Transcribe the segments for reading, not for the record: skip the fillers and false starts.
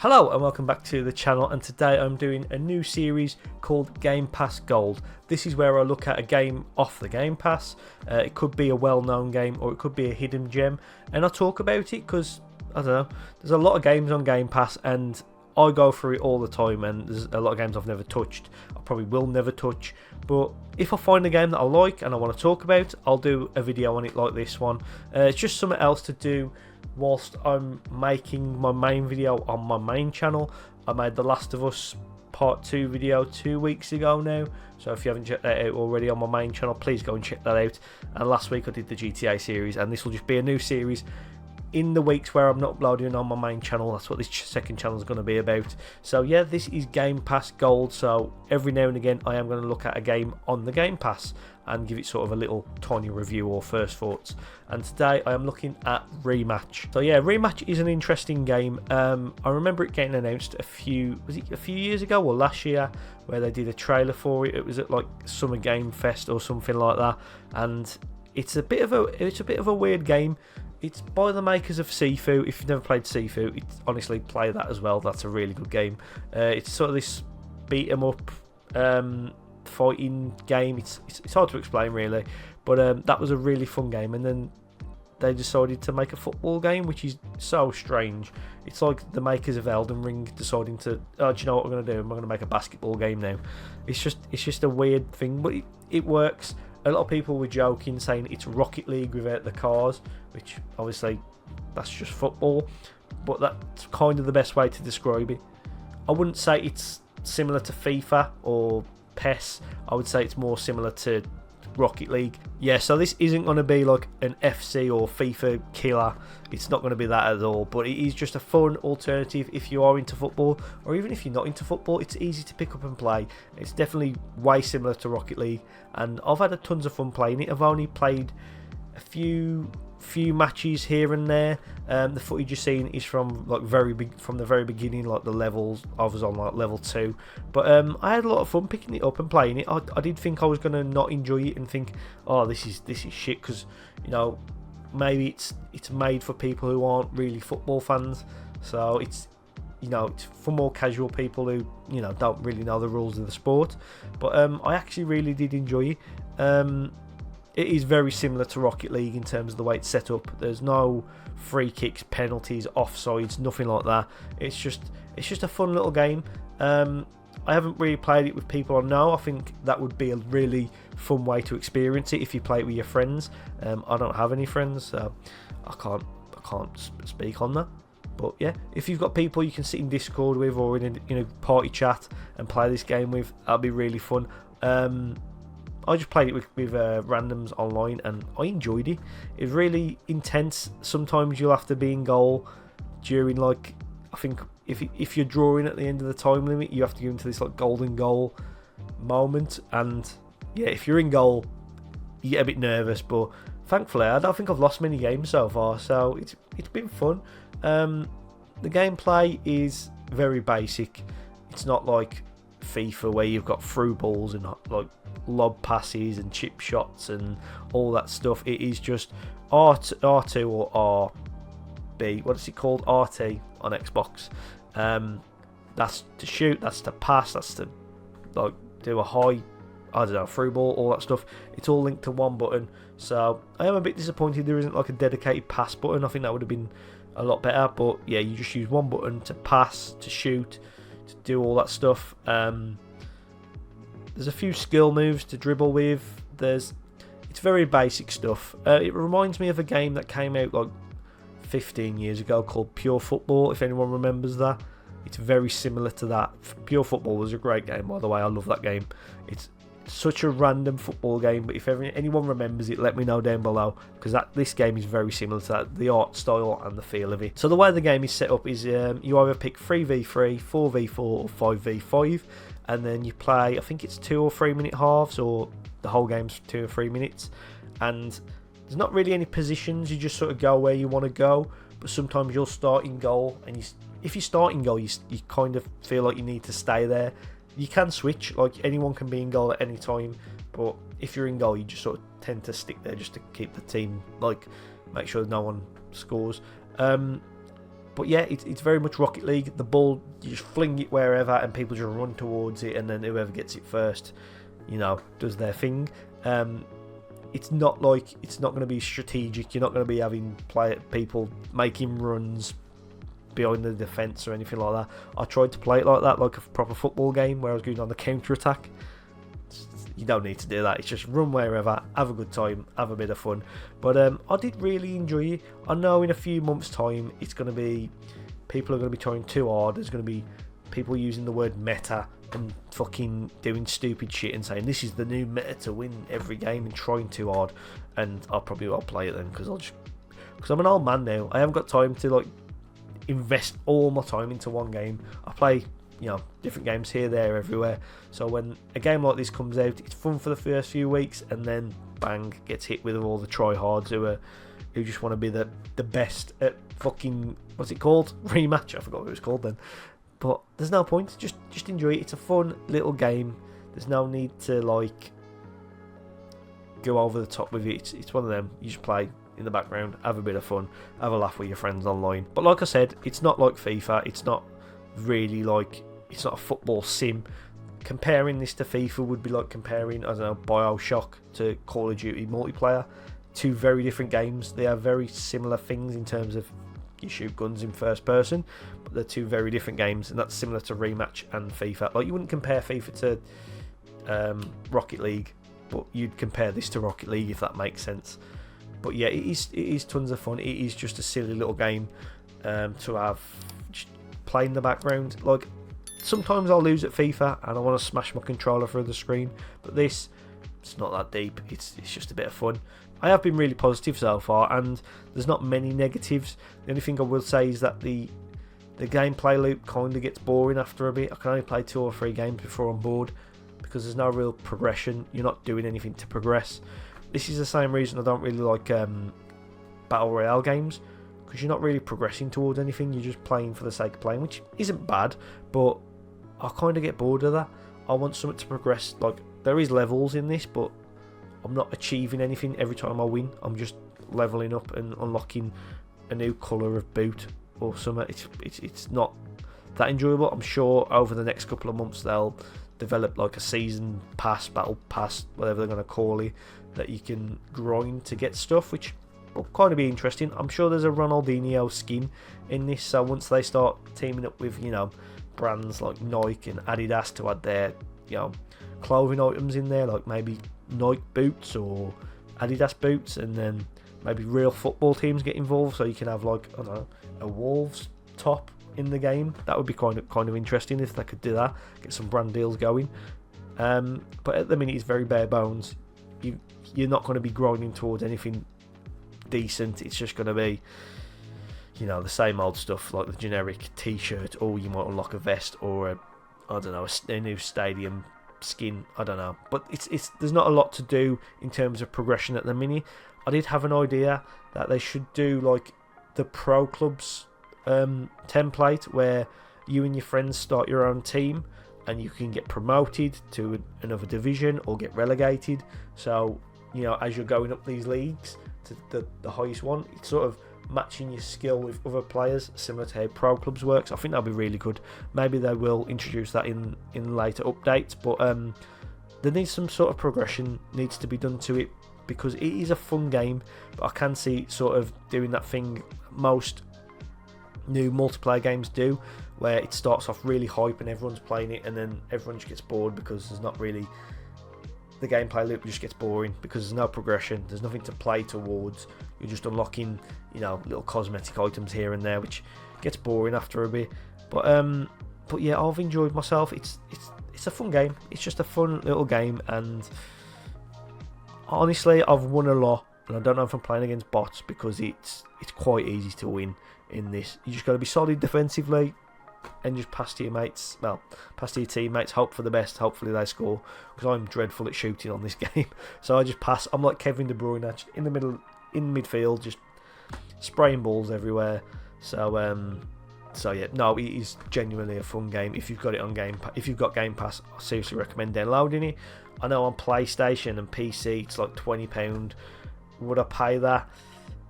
Hello and welcome back to the channel, and today I'm doing a new series called Game Pass Gold. This is where I look at a game off the Game Pass. It could be a well-known game or it could be a hidden gem, and I talk about it because, I don't know, there's a lot of games on Game Pass and I go through it all the time, and there's a lot of games I've never touched, I probably will never touch, but if I find a game that I like and I want to talk about, I'll do a video on it like this one. It's just something else to do whilst I'm making my main video on my main channel. I made the Last of Us Part 2 video 2 weeks ago now, so if you haven't checked that out already on my main channel, please go and check that out. And last week I did the GTA series, and this will just be a new series in the weeks where I'm not uploading on my main channel. That's what this second channel is going to be about. So yeah, this is Game Pass Gold, so every now and again I am going to look at a game on the Game Pass and give it sort of a little tiny review or first thoughts. And today I am looking at Rematch. So yeah, Rematch is an interesting game. I remember it getting announced a few years ago or last year, where they did a trailer for it. It was at like Summer Game Fest or something like that, and it's a bit of a weird game. It's by the makers of Sifu. If you've never played Sifu, honestly play that as well. That's a really good game. It's sort of this beat 'em up fighting game. It's hard to explain really, but that was a really fun game. And then they decided to make a football game, which is so strange. It's like the makers of Elden Ring deciding to, oh, do you know what we're going to do? I'm going to make a basketball game now. It's just a weird thing, but it works. A lot of people were joking, saying it's Rocket League without the cars, which obviously that's just football, but that's kind of the best way to describe it. I wouldn't say it's similar to FIFA or PES. I would say it's more similar to Rocket League. Yeah, so this isn't going to be like an FC or FIFA killer. It's not going to be that at all, but it is just a fun alternative if you are into football, or even if you're not into football. It's easy to pick up and play. It's definitely way similar to Rocket League, and I've had tons of fun playing it. I've only played a few matches here and there. The footage you're seeing is from like from the very beginning, like the levels. I was on like level 2, but I had a lot of fun picking it up and playing it. I did think I was gonna not enjoy it and think, oh, this is shit, because you know, maybe it's made for people who aren't really football fans. So it's, you know, it's for more casual people who, you know, don't really know the rules of the sport. But I actually really did enjoy it. It is very similar to Rocket League in terms of the way it's set up. There's no free kicks, penalties, offsides, nothing like that. It's just a fun little game. I haven't really played it with people I know. I think that would be a really fun way to experience it if you play it with your friends. I don't have any friends, so I can't speak on that. But yeah, if you've got people you can sit in Discord with or in a party chat and play this game with, that'll be really fun. I just played it with randoms online, and I enjoyed it. It's really intense. Sometimes you'll have to be in goal during, like, I think if you're drawing at the end of the time limit, you have to go into this like golden goal moment. And yeah, if you're in goal, you get a bit nervous. But thankfully, I don't think I've lost many games so far, so it's been fun. The gameplay is very basic. It's not like FIFA where you've got through balls and like lob passes and chip shots and all that stuff. It is just R2 or RB, what is it called, RT on Xbox. That's to shoot, that's to pass, that's to like do a high, I don't know, through ball, all that stuff. It's all linked to one button, so I am a bit disappointed there isn't like a dedicated pass button. I think that would have been a lot better, but yeah, you just use one button to pass, to shoot, to do all that stuff. There's a few skill moves to dribble with. It's very basic stuff. It reminds me of a game that came out like 15 years ago called Pure Football, if anyone remembers that. It's very similar to that. Pure Football was a great game, by the way. I love that game. It's such a random football game, but if anyone remembers it, let me know down below, because this game is very similar to that, the art style and the feel of it. So the way the game is set up is you either pick 3v3, 4v4 or 5v5, and then you play, I think it's 2 or 3 minute halves, or the whole game's 2 or 3 minutes, and there's not really any positions. You just sort of go where you want to go, but sometimes you'll start in goal, and if you start in goal, you kind of feel like you need to stay there. You can switch, like anyone can be in goal at any time, but if you're in goal, you just sort of tend to stick there just to keep the team, like, make sure no one scores. But yeah, it's very much Rocket League. The ball, you just fling it wherever and people just run towards it, and then whoever gets it first, does their thing. It's not going to be strategic. You're not going to be having people making runs behind the defence or anything like that. I tried to play it like that, like a proper football game where I was going on the counter attack. You don't need to do that. It's just run wherever, have a good time, have a bit of fun. But I did really enjoy it. I know in a few months' time it's going to be, people are going to be trying too hard. There's going to be people using the word meta and fucking doing stupid shit and saying this is the new meta to win every game and trying too hard. And I probably won't play it then because I'm an old man now. I haven't got time to invest all my time into one game. I play different games here, there, everywhere. So when a game like this comes out, it's fun for the first few weeks, and then bang, gets hit with all the tryhards who just want to be the best at fucking, what's it called? Rematch. I forgot what it was called then. But there's no point. Just enjoy it. It's a fun little game. There's no need to go over the top with it. It's one of them. You just play in the background, have a bit of fun, have a laugh with your friends online. But like I said, it's not like FIFA. It's not really it's not a football sim. Comparing this to FIFA would be like comparing, I don't know, BioShock to Call of Duty multiplayer. Two very different games. They are very similar things in terms of you shoot guns in first person, but they're two very different games, and that's similar to Rematch and FIFA. Like, you wouldn't compare FIFA to Rocket League, but you'd compare this to Rocket League, if that makes sense. But yeah, it is tons of fun. It is just a silly little game to have play in the background. Like, sometimes I'll lose at FIFA and I want to smash my controller through the screen, but it's not that deep. It's just a bit of fun. I have been really positive so far, and there's not many negatives. The only thing I will say is that the gameplay loop kind of gets boring after a bit. I can only play 2 or 3 games before I'm bored, because there's no real progression. You're not doing anything to progress. This is the same reason I don't really like Battle Royale games, because you're not really progressing towards anything. You're just playing for the sake of playing, which isn't bad, but I kind of get bored of that. I want something to progress. Like, there is levels in this, but I'm not achieving anything every time I win. I'm just leveling up and unlocking a new colour of boot or something. It's not that enjoyable. I'm sure over the next couple of months they'll develop like a season pass, battle pass, whatever they're going to call it, that you can grind to get stuff, which will kind of be interesting. I'm sure there's a Ronaldinho skin in this, so once they start teaming up with brands like Nike and Adidas to add their clothing items in there, like maybe Nike boots or Adidas boots, and then maybe real football teams get involved, so you can have like, I don't know, a Wolves top in the game. That would be kind of interesting if they could do that, get some brand deals going. But at the minute it's very bare bones. You're not going to be grinding towards anything decent. It's just going to be the same old stuff, like the generic t-shirt, or you might unlock a vest or a new stadium skin. I don't know, but it's there's not a lot to do in terms of progression at the minute. I did have an idea that they should do like the pro clubs template, where you and your friends start your own team and you can get promoted to another division or get relegated. So as you're going up these leagues to the highest one, it's sort of matching your skill with other players, similar to how pro clubs works. I think that'll be really good. Maybe they will introduce that in later updates, but there needs some sort of progression needs to be done to it, because it is a fun game, but I can see sort of doing that thing most new multiplayer games do, where it starts off really hype and everyone's playing it, and then everyone just gets bored because there's not really, the gameplay loop just gets boring because there's no progression, there's nothing to play towards. You're just unlocking little cosmetic items here and there, which gets boring after a bit. But yeah, I've enjoyed myself. It's a fun game. It's just a fun little game, and honestly I've won a lot, and I don't know if I'm playing against bots, because it's quite easy to win in this. You just got to be solid defensively and just pass to your mates, pass to your teammates, hope for the best, hopefully they score, because I'm dreadful at shooting on this game. So I just pass. I'm like Kevin De Bruyne, in the middle, in midfield, just spraying balls everywhere. So yeah, no, it is genuinely a fun game. If you've got it on if you've got Game Pass, I seriously recommend downloading it. I know on PlayStation and PC it's like £20. Would I pay that?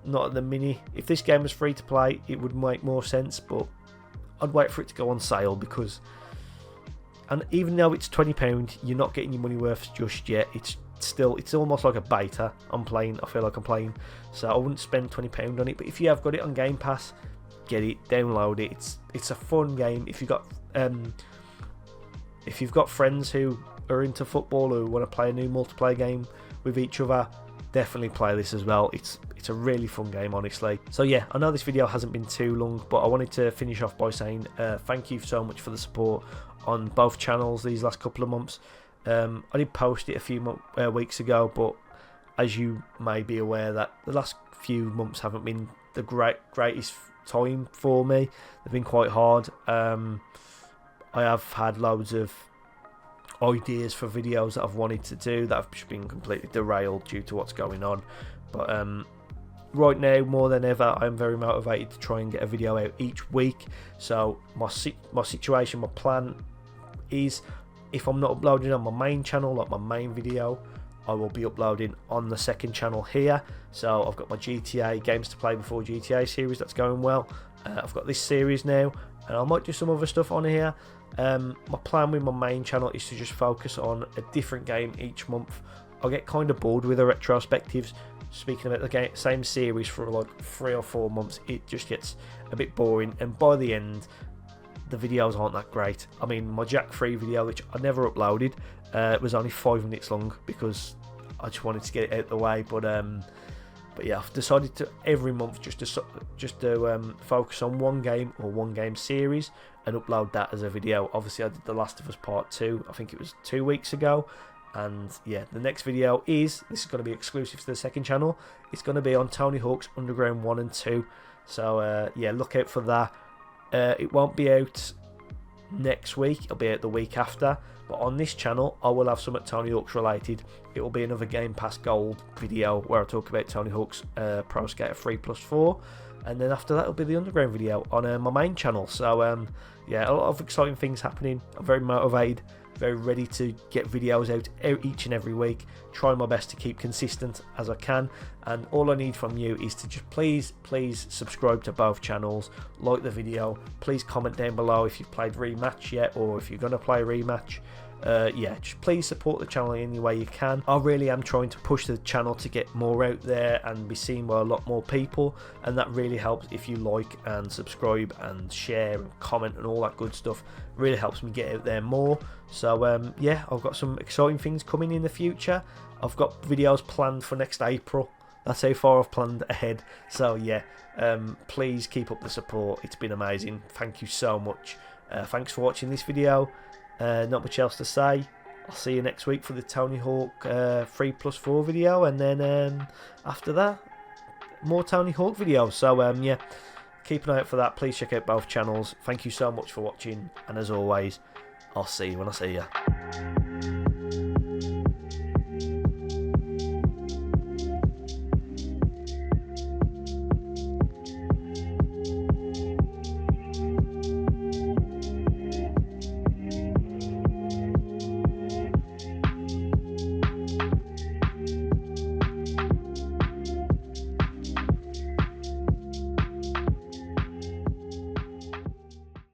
not at the minute. If this game was free to play, it would make more sense, but I'd wait for it to go on sale, because, and even though it's £20, you're not getting your money worth just yet. It's almost like a beta. I feel like I'm playing, so I wouldn't spend £20 on it. But if you have got it on Game Pass, get it, download it. It's a fun game. If you've got friends who are into football, who want to play a new multiplayer game with each other, definitely play this as well. It's a really fun game, honestly. So yeah, I know this video hasn't been too long, but I wanted to finish off by saying thank you so much for the support on both channels these last couple of months. I did post it a few weeks ago, but as you may be aware, that the last few months haven't been the greatest time for me. They've been quite hard. I have had loads of ideas for videos that I've wanted to do that have just been completely derailed due to what's going on. But right now, more than ever, I'm very motivated to try and get a video out each week. So my situation, my plan is, if I'm not uploading on my main channel, like my main video, I will be uploading on the second channel here. So I've got my GTA Games to Play Before GTA series that's going well. I've got this series now, and I might do some other stuff on here. My plan with my main channel is to just focus on a different game each month. I get kind of bored with the retrospectives, speaking about the same series for like 3 or 4 months. It just gets a bit boring, and by the end, the videos aren't that great. I mean, my Jack 3 video, which I never uploaded, was only 5 minutes long because I just wanted to get it out of the way. But yeah, I've decided to every month just to focus on one game or one game series and upload that as a video. Obviously, I did The Last of Us Part 2. I think it was 2 weeks ago. And yeah, the next video this is going to be exclusive to the second channel. It's going to be on Tony Hawk's Underground 1 and 2. So yeah, look out for that. It won't be out next week, it'll be out the week after, but on this channel I will have some at Tony Hawk's related. It will be another Game Pass Gold video where I talk about Tony Hawk's Pro Skater 3+4, and then after that it'll be the Underground video on my main channel. So yeah, a lot of exciting things happening. I'm very motivated, very ready to get videos out each and every week, trying my best to keep consistent as I can. And all I need from you is to just please subscribe to both channels, like the video, please comment down below if you've played Rematch yet, or if you're going to play Rematch. Yeah, just please support the channel any way you can. I really am trying to push the channel to get more out there and be seen by a lot more people, and that really helps if you like and subscribe and share and comment and all that good stuff. It really helps me get out there more. So yeah, I've got some exciting things coming in the future. I've got videos planned for next April. That's how far I've planned ahead. So yeah, please keep up the support. It's been amazing. Thank you so much. Thanks for watching this video. Not much else to say. I'll see you next week for the Tony Hawk 3+4 video, and then after that, more Tony Hawk videos. So yeah, keep an eye out for that. Please check out both channels. Thank you so much for watching, and as always, I'll see you when I see you.